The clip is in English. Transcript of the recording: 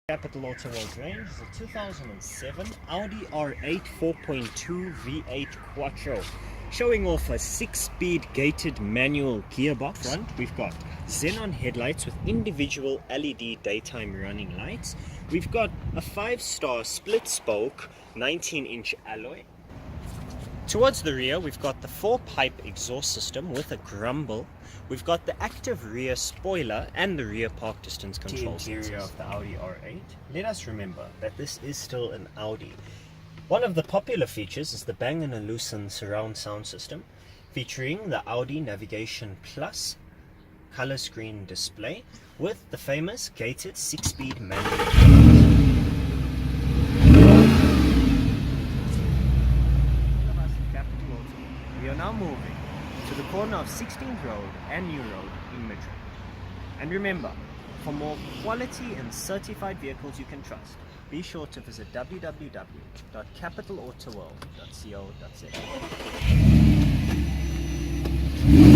Capital Auto World range is a 2007 Audi R8 4.2 V8 Quattro, showing off a 6-speed gated manual gearbox. Front, we've got Xenon headlights with individual LED daytime running lights. We've got a 5-star split spoke 19-inch alloy. Towards the rear, we've got the 4-pipe exhaust system with a grumble. We've got the active rear spoiler and the rear park distance control. The interior of the Audi R8. Let us remember that this is still an Audi. One of the popular features is the Bang & Olufsen surround sound system, featuring the Audi Navigation Plus color screen display with the famous gated 6-speed manual. We are now moving to the corner of 16th Road and New Road in Midrand. And remember, for more quality and certified vehicles you can trust, be sure to visit www.capitalautoworld.co.za.